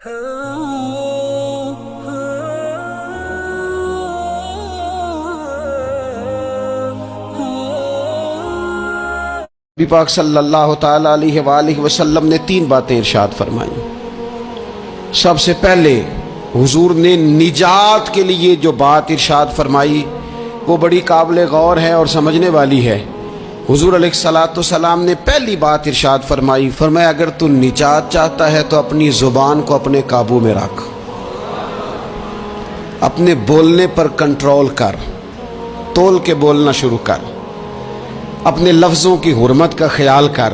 نبی پاک صلی اللہ تعالیٰ علیہ وآلہ وسلم نے 3 باتیں ارشاد فرمائیں۔ سب سے پہلے حضور نے نجات کے لیے جو بات ارشاد فرمائی وہ بڑی قابل غور ہے اور سمجھنے والی ہے۔ حضور علیہ السلام نے پہلی بات ارشاد فرمایا اگر تو نجات چاہتا ہے تو اپنی زبان کو اپنے قابو میں رکھ، اپنے بولنے پر کنٹرول کر، تول کے بولنا شروع کر، اپنے لفظوں کی حرمت کا خیال کر۔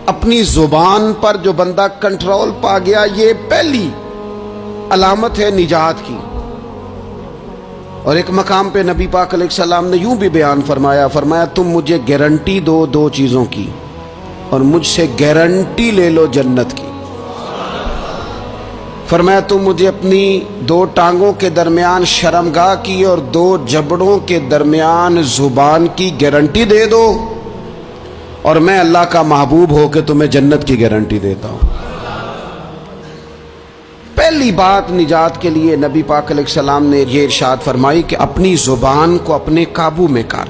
اپنی زبان پر جو بندہ کنٹرول پا گیا یہ پہلی علامت ہے نجات کی۔ اور ایک مقام پہ نبی پاک علیہ السلام نے یوں بھی بیان فرمایا تم مجھے گارنٹی دو 2 چیزوں کی اور مجھ سے گارنٹی لے لو جنت کی۔ فرمایا تم مجھے اپنی 2 ٹانگوں کے درمیان شرمگاہ کی اور 2 جبڑوں کے درمیان زبان کی گارنٹی دے دو اور میں اللہ کا محبوب ہو کے تمہیں جنت کی گارنٹی دیتا ہوں۔ پہلی بات نجات کے لیے نبی پاک علیہ السلام نے یہ ارشاد فرمائی کہ اپنی زبان کو اپنے قابو میں کر،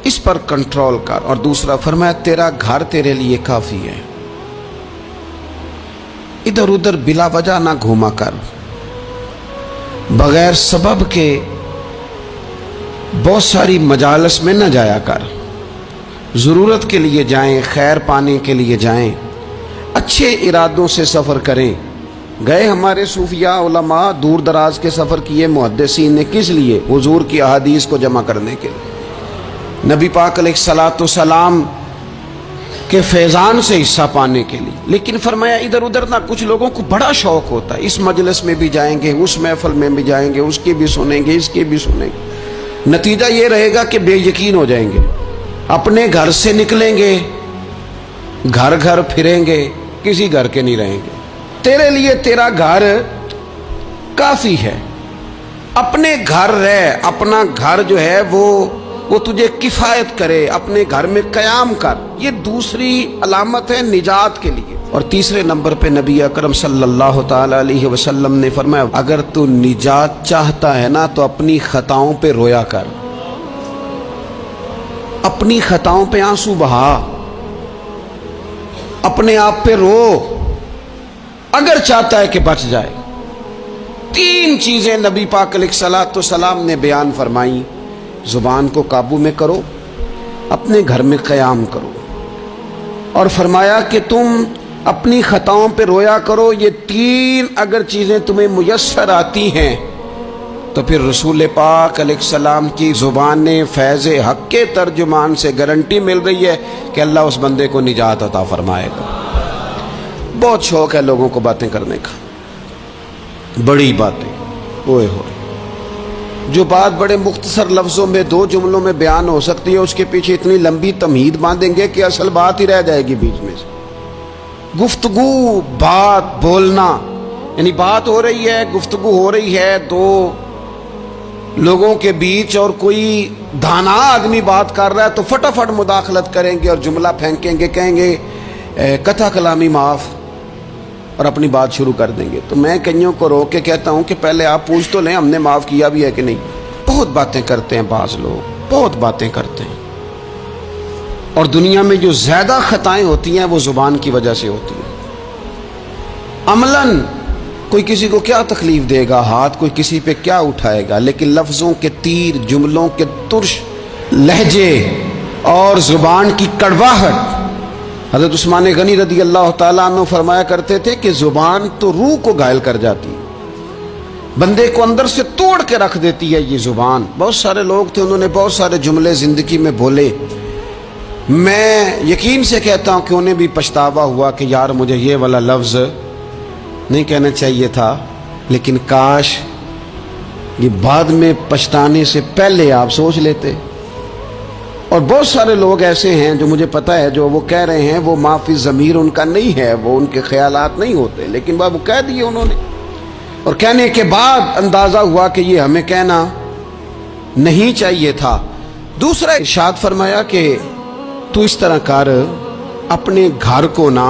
اس پر کنٹرول کر۔ اور دوسرا فرمایا تیرا گھر تیرے لیے کافی ہے، ادھر ادھر بلا وجہ نہ گھوما کر، بغیر سبب کے بہت ساری مجالس میں نہ جایا کر، ضرورت کے لیے جائیں، خیر پانے کے لیے جائیں، اچھے ارادوں سے سفر کریں۔ گئے ہمارے صوفیاء علماء دور دراز کے سفر کیے محدثین نے، کس لیے؟ حضور کی احادیث کو جمع کرنے کے لیے، نبی پاک علیہ السلام کے فیضان سے حصہ پانے کے لیے۔ لیکن فرمایا ادھر ادھر نہ، کچھ لوگوں کو بڑا شوق ہوتا ہے اس مجلس میں بھی جائیں گے، اس محفل میں بھی جائیں گے، اس کی بھی سنیں گے، اس کی بھی سنیں گے، نتیجہ یہ رہے گا کہ بے یقین ہو جائیں گے، اپنے گھر سے نکلیں گے، گھر گھر پھریں گے، کسی گھر کے نہیں رہیں گے۔ تیرے لیے تیرا گھر کافی ہے، اپنے گھر رہ، اپنا گھر جو ہے وہ تجھے کفایت کرے، اپنے گھر میں قیام کر۔ یہ دوسری علامت ہے نجات کے لیے۔ اور تیسرے نمبر پہ نبی اکرم صلی اللہ تعالی علیہ وسلم نے فرمایا اگر تو نجات چاہتا ہے نا تو اپنی خطاؤں پہ رویا کر، اپنی خطاؤں پہ آنسو بہا، اپنے آپ پہ رو، اگر چاہتا ہے کہ بچ جائے۔ 3 چیزیں نبی پاک علیہ السلام نے بیان فرمائی، زبان کو قابو میں کرو، اپنے گھر میں قیام کرو، اور فرمایا کہ تم اپنی خطاؤں پہ رویا کرو۔ یہ 3 اگر چیزیں تمہیں میسر آتی ہیں تو پھر رسول پاک علیہ السلام کی زبان فیض حق کے ترجمان سے گارنٹی مل رہی ہے کہ اللہ اس بندے کو نجات عطا فرمائے گا۔ بہت شوق ہے لوگوں کو باتیں کرنے کا، بڑی باتیں، اوئے ہوئے، جو بات بڑے مختصر لفظوں میں 2 جملوں میں بیان ہو سکتی ہے اس کے پیچھے اتنی لمبی تمہید باندھیں گے کہ اصل بات ہی رہ جائے گی بیچ میں سے۔ گفتگو، بات، بولنا، یعنی بات ہو رہی ہے، گفتگو ہو رہی ہے 2 لوگوں کے بیچ اور کوئی دانا آدمی بات کر رہا ہے تو فٹافٹ مداخلت کریں گے اور جملہ پھینکیں گے، کہیں گے کتھا کلامی معاف، اور اپنی بات شروع کر دیں گے۔ تو میں کئیوں کو روک کے کہتا ہوں کہ پہلے آپ پوچھ تو لیں ہم نے معاف کیا بھی ہے کہ نہیں۔ بہت باتیں کرتے ہیں بعض لوگ، بہت باتیں کرتے ہیں، اور دنیا میں جو زیادہ خطائیں ہوتی ہیں وہ زبان کی وجہ سے ہوتی ہیں۔ عملاً کوئی کسی کو کیا تکلیف دے گا، ہاتھ کوئی کسی پہ کیا اٹھائے گا، لیکن لفظوں کے تیر، جملوں کے ترش لہجے اور زبان کی کڑواہٹ۔ حضرت عثمان غنی رضی اللہ تعالیٰ عنہ فرمایا کرتے تھے کہ زبان تو روح کو گھائل کر جاتی، بندے کو اندر سے توڑ کے رکھ دیتی ہے یہ زبان۔ بہت سارے لوگ تھے انہوں نے بہت سارے جملے زندگی میں بولے، میں یقین سے کہتا ہوں کہ انہیں بھی پچھتاوا ہوا کہ یار مجھے یہ والا لفظ نہیں کہنا چاہیے تھا، لیکن کاش یہ بعد میں پچھتانے سے پہلے آپ سوچ لیتے۔ اور بہت سارے لوگ ایسے ہیں جو مجھے پتہ ہے جو وہ کہہ رہے ہیں وہ معافی ضمیر ان کا نہیں ہے، وہ ان کے خیالات نہیں ہوتے، لیکن وہ کہہ دیے انہوں نے، اور کہنے کے بعد اندازہ ہوا کہ یہ ہمیں کہنا نہیں چاہیے تھا۔ دوسرا ارشاد فرمایا کہ تو اس طرح کر، اپنے گھر کو نہ